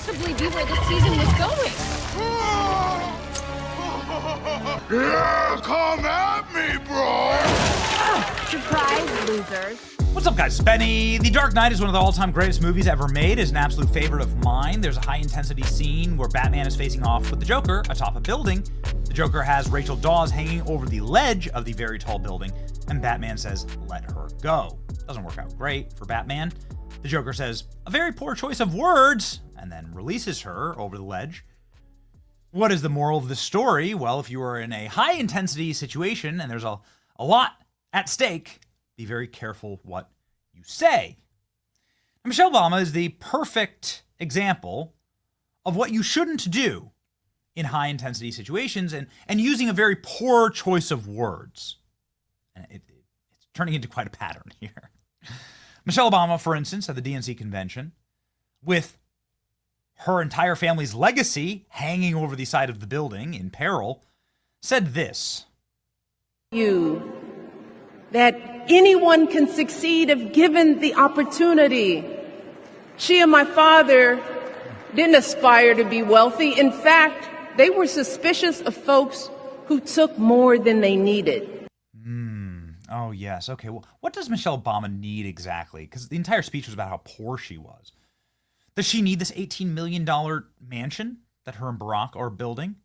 possibly be where the season was going. Yeah, come at me, bro! Surprise, losers. What's up, guys? It's Benny. The Dark Knight is one of the all-time greatest movies ever made. It's an absolute favorite of mine. There's a high-intensity scene where Batman is facing off with the Joker atop a building. The Joker has Rachel Dawes hanging over the ledge of the very tall building, and Batman says, "Let her go." Doesn't work out great for Batman. The Joker says, "A very poor choice of words," and then releases her over the ledge. What is the moral of the story? Well, if you are in a high-intensity situation and there's a lot at stake, be very careful what you say. And Michelle Obama is the perfect example of what you shouldn't do in high-intensity situations and using a very poor choice of words. And it's turning into quite a pattern here. Michelle Obama, for instance, at the DNC convention, with her entire family's legacy hanging over the side of the building in peril, said this. That anyone can succeed if given the opportunity. She and my father didn't aspire to be wealthy. In fact, they were suspicious of folks who took more than they needed. Oh, yes. Okay, well, what does Michelle Obama need exactly? Because the entire speech was about how poor she was. Does she need this $18 million mansion that her and Barack are building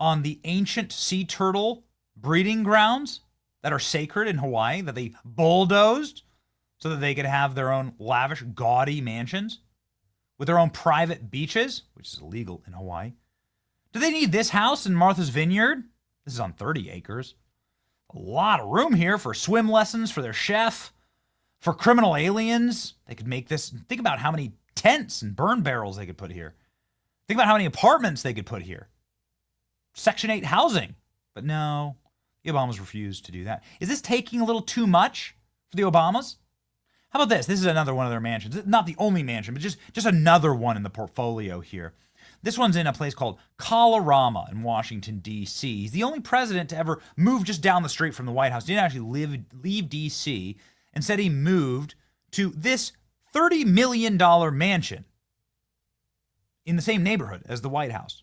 on the ancient sea turtle breeding grounds that are sacred in Hawaii, that they bulldozed so that they could have their own lavish, gaudy mansions with their own private beaches, which is illegal in Hawaii? Do they need this house in Martha's Vineyard? This is on 30 acres. A lot of room here for swim lessons for their chef, for criminal aliens. They could make this. Think about how many tents and burn barrels they could put here. Think about how many apartments they could put here. Section 8 housing. But no, the Obamas refused to do that. Is this taking a little too much for the Obamas? How about this? This is another one of their mansions. Not the only mansion, but just another one in the portfolio here. This one's in a place called Colorama in Washington, D.C. He's the only president to ever move just down the street from the White House. He didn't actually leave D.C. Instead, he moved to this $30 million mansion in the same neighborhood as the White House.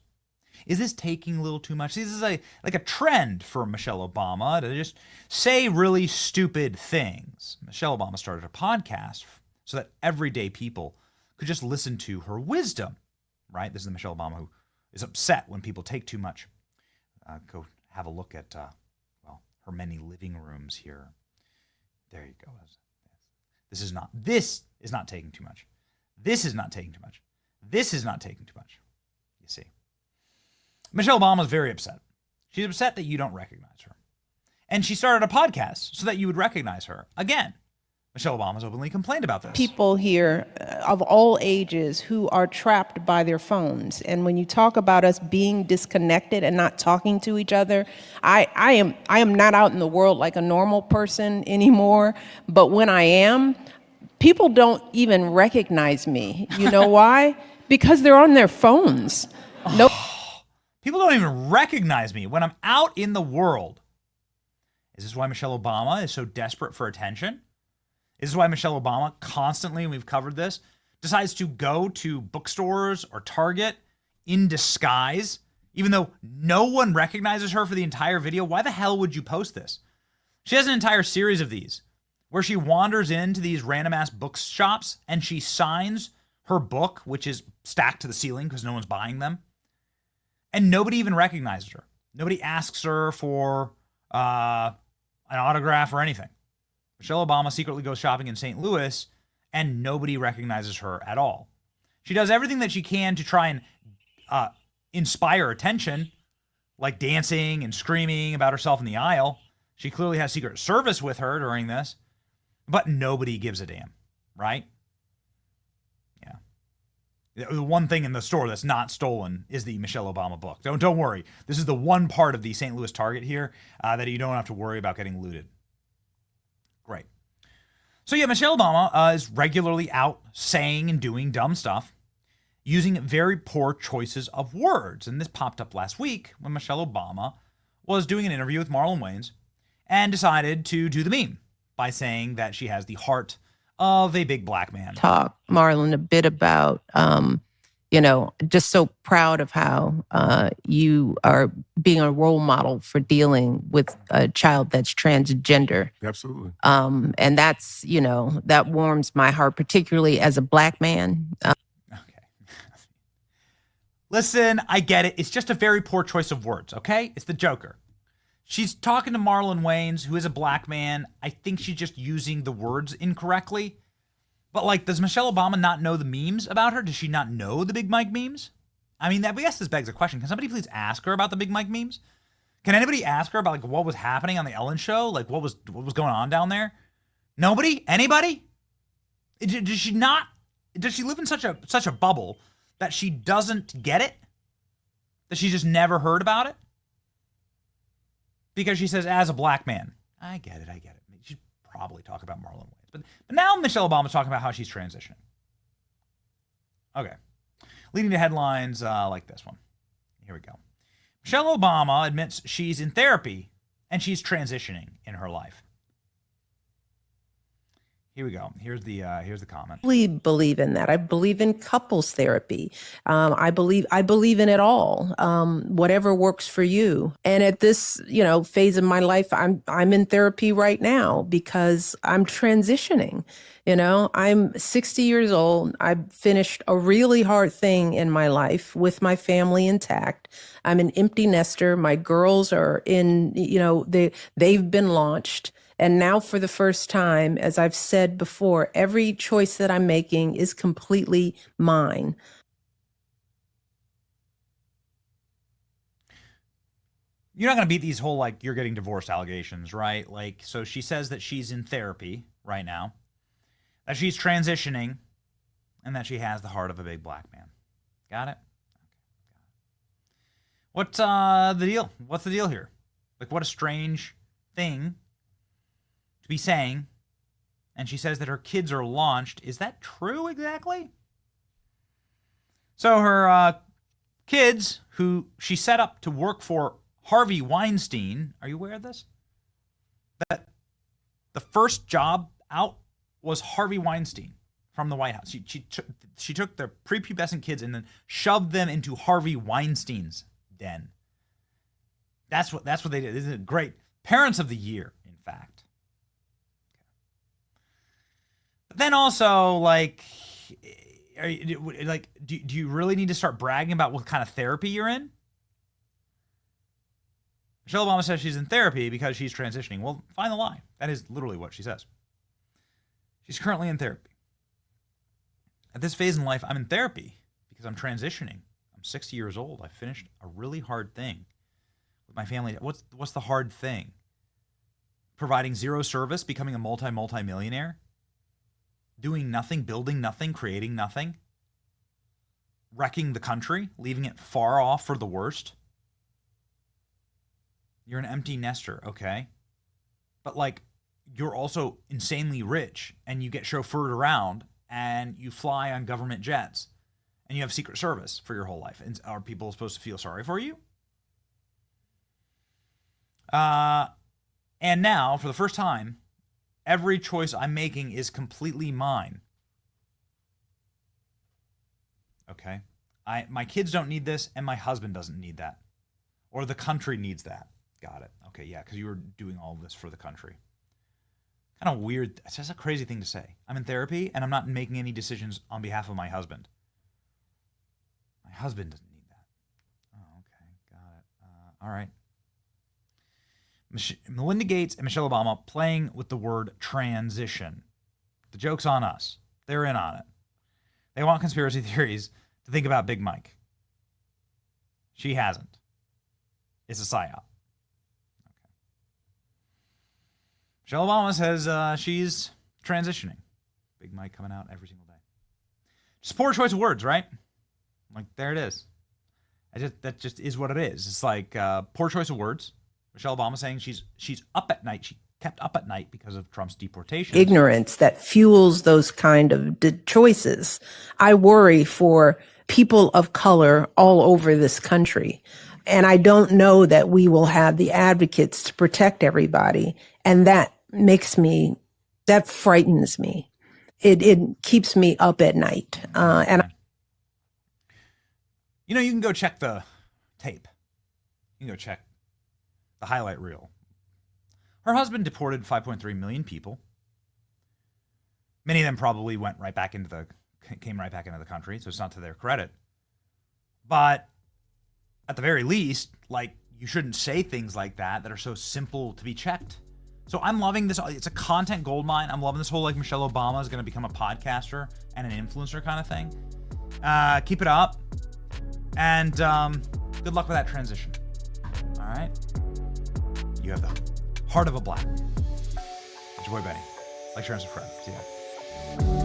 Is this taking a little too much? This is like a trend for Michelle Obama to just say really stupid things. Michelle Obama started a podcast so that everyday people could just listen to her wisdom, right? This is the Michelle Obama who is upset when people take too much. Go have a look at, her many living rooms here. There you go. This is not taking too much. This is not taking too much. This is not taking too much. You see. Michelle Obama is very upset. She's upset that you don't recognize her. And she started a podcast so that you would recognize her. Again, Michelle Obama's openly complained about this. People here of all ages who are trapped by their phones. And when you talk about us being disconnected and not talking to each other, I am not out in the world like a normal person anymore. But when I am, people don't even recognize me. You know why? Because they're on their phones. Nope. People don't even recognize me when I'm out in the world. Is this why Michelle Obama is so desperate for attention? Is this why Michelle Obama constantly, and we've covered this, decides to go to bookstores or Target in disguise, even though no one recognizes her for the entire video? Why the hell would you post this? She has an entire series of these where she wanders into these random-ass bookshops and she signs her book, which is stacked to the ceiling because no one's buying them. And nobody even recognizes her. Nobody asks her for an autograph or anything. Michelle Obama secretly goes shopping in St. Louis, and nobody recognizes her at all. She does everything that she can to try and inspire attention, like dancing and screaming about herself in the aisle. She clearly has Secret Service with her during this, but nobody gives a damn, right? Yeah. The one thing in the store that's not stolen is the Michelle Obama book. Don't worry. This is the one part of the St. Louis Target here that you don't have to worry about getting looted. Great. So yeah, Michelle Obama is regularly out saying and doing dumb stuff, using very poor choices of words. And this popped up last week when Michelle Obama was doing an interview with Marlon Wayans and decided to do the meme by saying that she has the heart of a big black man. Talk, Marlon, a bit about, just so proud of how you are being a role model for dealing with a child that's transgender. Absolutely. And that's, that warms my heart, particularly as a Black man. Okay. Listen, I get it. It's just a very poor choice of words, okay? It's the Joker. She's talking to Marlon Wayans, who is a Black man. I think she's just using the words incorrectly. But, does Michelle Obama not know the memes about her? Does she not know the Big Mike memes? I mean, I guess this begs a question. Can somebody please ask her about the Big Mike memes? Can anybody ask her about, what was happening on the Ellen Show? What was going on down there? Nobody? Anybody? Does she live in such a bubble that she doesn't get it? That she just never heard about it? Because she says, as a Black man. I get it. She'd probably talk about Marlon Wayans. But now Michelle Obama's talking about how she's transitioning. Okay. Leading to headlines like this one. Here we go. Michelle Obama admits she's in therapy and she's transitioning in her life. Here we go. Here's the comment. I really believe in that. I believe in couples therapy. I believe in it all. Whatever works for you. And at this, phase of my life, I'm in therapy right now because I'm transitioning. I'm 60 years old. I finished a really hard thing in my life with my family intact. I'm an empty nester. My girls are in, they've been launched. And now for the first time, as I've said before, every choice that I'm making is completely mine. You're not going to beat these whole, you're getting divorced allegations, right? So she says that she's in therapy right now, that she's transitioning, and that she has the heart of a big Black man. Got it? What's the deal? What's the deal here? What a strange thing to be saying. And she says that her kids are launched. Is that true exactly? So her kids, who she set up to work for Harvey Weinstein, are you aware of this? That the first job out was Harvey Weinstein from the White House. She took their prepubescent kids and then shoved them into Harvey Weinstein's den. That's what they did. Isn't it great? Parents of the Year, in fact. But then also, do you really need to start bragging about what kind of therapy you're in? Michelle Obama says she's in therapy because she's transitioning. Well, find the lie. That is literally what she says. She's currently in therapy. At this phase in life, I'm in therapy because I'm transitioning. I'm 60 years old. I finished a really hard thing with my family. What's the hard thing? Providing zero service, becoming a multi-millionaire? Doing nothing, building nothing, creating nothing? Wrecking the country, leaving it far off for the worst? You're an empty nester, okay? But you're also insanely rich and you get chauffeured around and you fly on government jets and you have Secret Service for your whole life. And are people supposed to feel sorry for you? And now, for the first time, every choice I'm making is completely mine. Okay? My kids don't need this and my husband doesn't need that. Or the country needs that. Got it. Okay, yeah, because you were doing all of this for the country. Kind of weird. It's just a crazy thing to say. I'm in therapy, and I'm not making any decisions on behalf of my husband. My husband doesn't need that. Oh, okay. Got it. All right. Melinda Gates and Michelle Obama playing with the word transition. The joke's on us. They're in on it. They want conspiracy theories to think about Big Mike. She hasn't. It's a psyop. Michelle Obama says she's transitioning. Big Mike coming out every single day. Just poor choice of words, right? There it is. That just is what it is. It's poor choice of words. Michelle Obama saying she's up at night. She kept up at night because of Trump's deportation. Ignorance that fuels those kind of choices. I worry for people of color all over this country. And I don't know that we will have the advocates to protect everybody. And that frightens me. It keeps me up at night. You know, you can go check the tape. You can go check the highlight reel. Her husband deported 5.3 million people. Many of them probably came right back into the country, so it's not to their credit. But at the very least, like, you shouldn't say things like that are so simple to be checked. So I'm loving this. It's a content goldmine. I'm loving this whole, like, Michelle Obama is going to become a podcaster and an influencer kind of thing. Keep it up. And good luck with that transition. All right? You have the heart of a black. It's your boy Benny. Like, share, and subscribe. See ya.